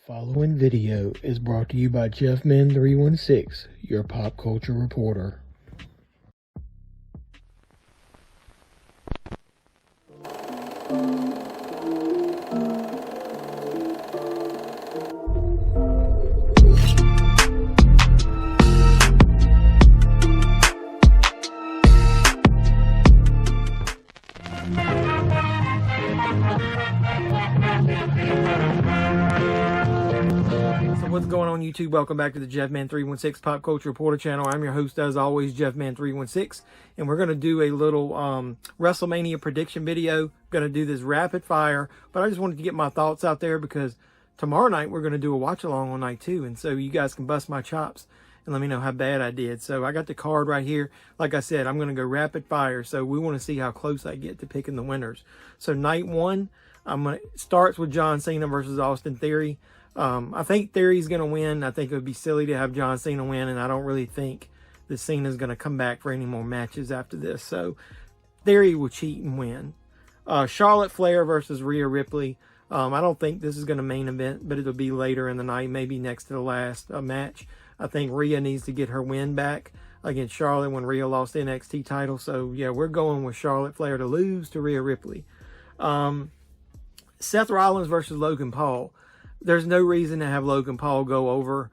Following video is brought to you by Jeffman316, your pop culture reporter. What's going on YouTube? Welcome back to the Jeffman316 Pop Culture Reporter channel. I'm your host as always, Jeffman316, and we're going to do a little Wrestlemania prediction video. Going to do this rapid fire, but I just wanted to get my thoughts out there because tomorrow night we're going to do a watch along on night 2, and so you guys can bust my chops and let me know how bad I did. So I got the card right here. Like I said, I'm going to go rapid fire, so we want to see how close I get to picking the winners. So night 1, starts with John Cena versus Austin Theory. I think Theory's going to win. I think it would be silly to have John Cena win, and I don't really think that Cena's going to come back for any more matches after this. So Theory will cheat and win. Charlotte Flair versus Rhea Ripley. I don't think this is going to main event, but it'll be later in the night, maybe next to the last match. I think Rhea needs to get her win back against Charlotte when Rhea lost the NXT title. So, yeah, we're going with Charlotte Flair to lose to Rhea Ripley. Seth Rollins versus Logan Paul. There's no reason to have Logan Paul go over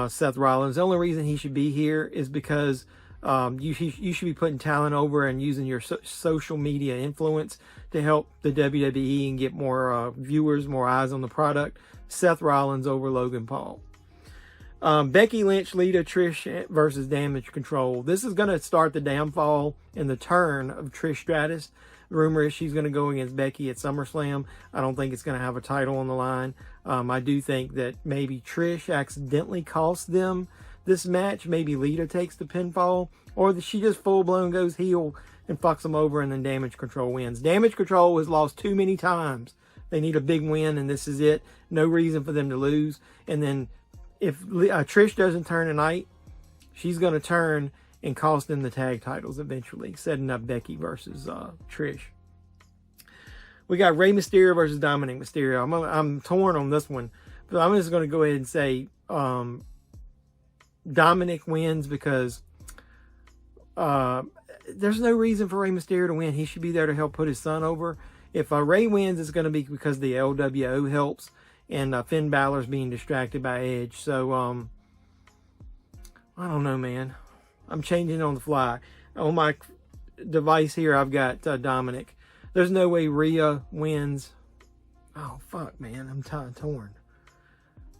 Seth Rollins. The only reason he should be here is because you should be putting talent over and using your social media influence to help the WWE and get more viewers, more eyes on the product. Seth Rollins over Logan Paul. Becky Lynch, Lita, Trish versus Damage Control. This is going to start the downfall and the turn of Trish Stratus. The rumor is she's going to go against Becky at SummerSlam. I don't think it's going to have a title on the line. I do think that maybe Trish accidentally cost them this match. Maybe Lita takes the pinfall, or she just full-blown goes heel and fucks them over, and then Damage Control wins. Damage Control has lost too many times. They need a big win, and this is it. No reason for them to lose. And then if Trish doesn't turn tonight, she's going to turn and cost them the tag titles eventually, setting up Becky versus Trish. We got Rey Mysterio versus Dominic Mysterio. I'm torn on this one, but I'm just going to go ahead and say Dominic wins because there's no reason for Rey Mysterio to win. He should be there to help put his son over. If Rey wins, it's going to be because the LWO helps, and Finn Balor's being distracted by Edge. So, I don't know, man. I'm changing on the fly. On my device here, I've got Dominic. There's no way Rhea wins. Oh, fuck, man. I'm torn.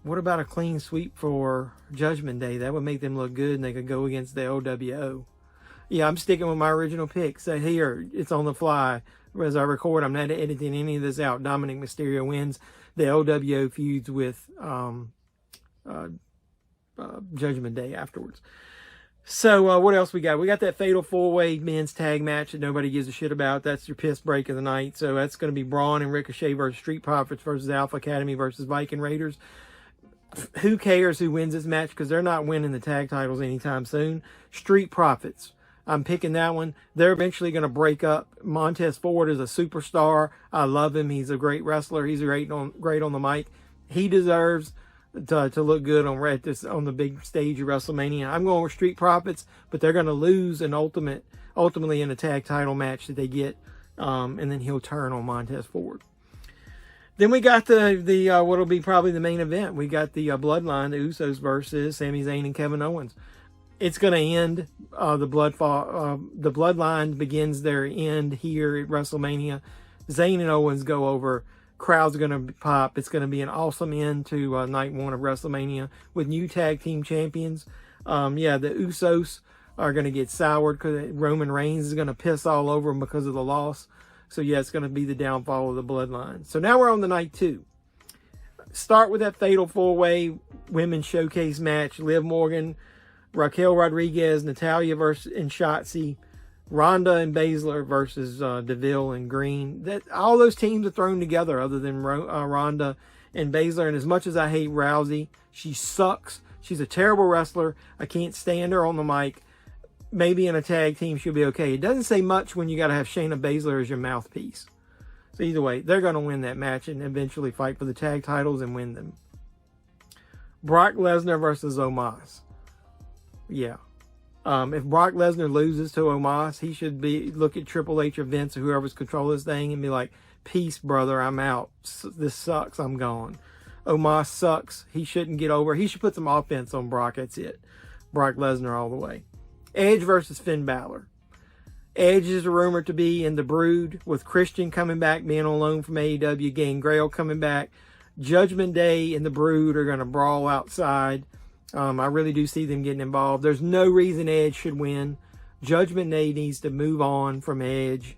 What about a clean sweep for Judgment Day? That would make them look good, and they could go against the LWO. Yeah, I'm sticking with my original pick. So here, it's on the fly. As I record, I'm not editing any of this out. Dominic Mysterio wins. The LWO feuds with Judgment Day afterwards. So, what else we got? We got that Fatal 4-Way men's tag match that nobody gives a shit about. That's your piss break of the night. So, that's going to be Braun and Ricochet versus Street Profits versus Alpha Academy versus Viking Raiders. Who cares who wins this match? Because they're not winning the tag titles anytime soon. Street Profits. I'm picking that one. They're eventually going to break up. Montez Ford is a superstar. I love him. He's a great wrestler. He's great on the mic. He deserves to look good on the big stage of WrestleMania. I'm going with Street Profits, but they're going to lose ultimately in a tag title match that they get, and then he'll turn on Montez Ford. Then we got the what'll be probably the main event. We got the Bloodline, the Usos versus Sami Zayn and Kevin Owens. It's going to end the Bloodline begins their end here at WrestleMania. Zayn and Owens go over. Crowd's going to pop. It's going to be an awesome end to night 1 of WrestleMania with new tag team champions. Yeah, the Usos are going to get soured because Roman Reigns is going to piss all over them because of the loss. So, yeah, it's going to be the downfall of the Bloodline. So, now we're on the night 2. Start with that Fatal 4-Way Women's Showcase match. Liv Morgan, Raquel Rodriguez, Natalya and Shotzi. Ronda and Baszler versus DeVille and Green. All those teams are thrown together other than Ronda and Baszler. And as much as I hate Rousey, she sucks. She's a terrible wrestler. I can't stand her on the mic. Maybe in a tag team she'll be okay. It doesn't say much when you got to have Shayna Baszler as your mouthpiece. So either way, they're going to win that match and eventually fight for the tag titles and win them. Brock Lesnar versus Omos. Yeah. If Brock Lesnar loses to Omos, he should look at Triple H or Vince or whoever's controlling this thing and be like, peace, brother, I'm out. This sucks, I'm gone. Omos sucks. He shouldn't get over. He should put some offense on Brock. That's it. Brock Lesnar all the way. Edge versus Finn Balor. Edge is rumored to be in the Brood, with Christian coming back, being on loan from AEW, Gangrel coming back. Judgment Day and the Brood are going to brawl outside. I really do see them getting involved. There's no reason Edge should win. Judgment Day needs to move on from Edge.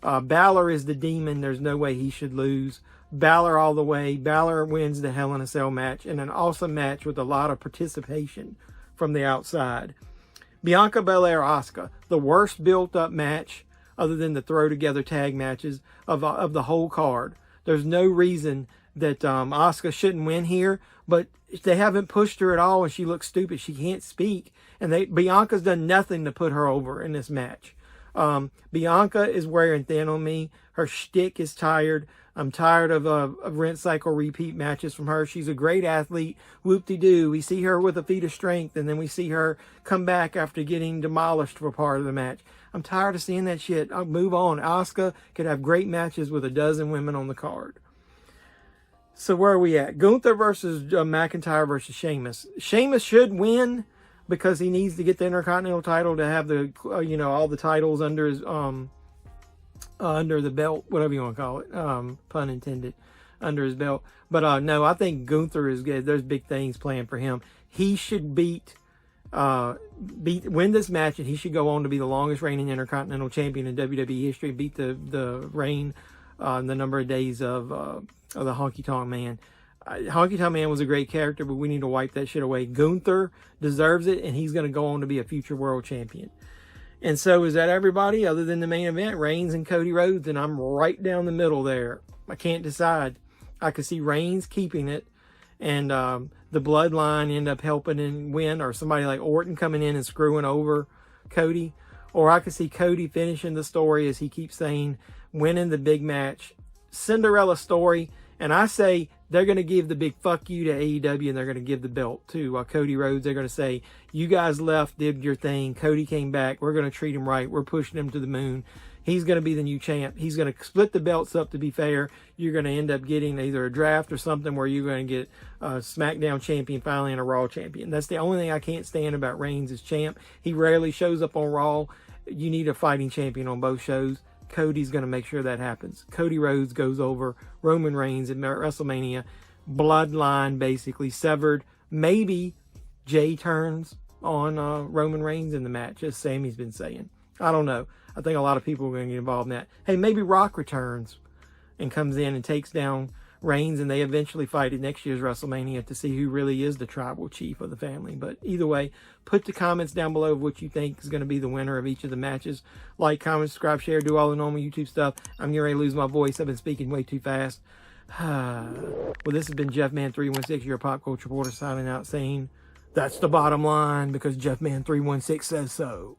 Balor is the demon. There's no way he should lose. Balor all the way. Balor wins the Hell in a Cell match, and an awesome match with a lot of participation from the outside. Bianca Belair, Asuka, the worst built-up match other than the throw-together tag matches of the whole card. There's no reason that Asuka shouldn't win here, but they haven't pushed her at all, and she looks stupid. She can't speak, and Bianca's done nothing to put her over in this match. Bianca is wearing thin on me. Her shtick is tired. I'm tired of rent cycle repeat matches from her. She's a great athlete. Whoop-de-doo. We see her with a feat of strength, and then we see her come back after getting demolished for part of the match. I'm tired of seeing that shit. I'll move on. Asuka could have great matches with a dozen women on the card. So where are we at? Gunther versus McIntyre versus Sheamus. Sheamus should win because he needs to get the Intercontinental title to have the, all the titles under his, under the belt, whatever you want to call it, pun intended, under his belt. But no, I think Gunther is good. There's big things planned for him. He should win this match, and he should go on to be the longest reigning Intercontinental Champion in WWE history. Beat the reign, the number of days of the Honky Tonk Man. Honky Tonk Man was a great character, but we need to wipe that shit away. Gunther deserves it, and he's going to go on to be a future world champion. And so is that everybody other than the main event, Reigns and Cody Rhodes, and I'm right down the middle there. I can't decide. I could see Reigns keeping it, and the Bloodline end up helping and win, or somebody like Orton coming in and screwing over Cody. Or I could see Cody finishing the story, as he keeps saying, winning the big match. Cinderella story, and I say they're going to give the big fuck you to AEW, and they're going to give the belt to Cody Rhodes. They're going to say, you guys left, did your thing. Cody came back. We're going to treat him right. We're pushing him to the moon. He's going to be the new champ. He's going to split the belts up to be fair. You're going to end up getting either a draft or something where you're going to get a SmackDown champion finally and a Raw champion. That's the only thing I can't stand about Reigns as champ. He rarely shows up on Raw. You need a fighting champion on both shows. Cody's going to make sure that happens. Cody Rhodes goes over Roman Reigns at WrestleMania. Bloodline basically severed. Maybe Jay turns on Roman Reigns in the match, as Sammy's been saying. I don't know. I think a lot of people are going to get involved in that. Hey, maybe Rock returns and comes in and takes down Reigns, and they eventually fight at next year's WrestleMania to see who really is the tribal chief of the family. But either way, put the comments down below of what you think is going to be the winner of each of the matches. Like, comment, subscribe, share, do all the normal YouTube stuff. I'm getting ready to lose my voice. I've been speaking way too fast. Well, this has been Jeffman316, your pop culture reporter, signing out saying, that's the bottom line, because Jeffman316 says so.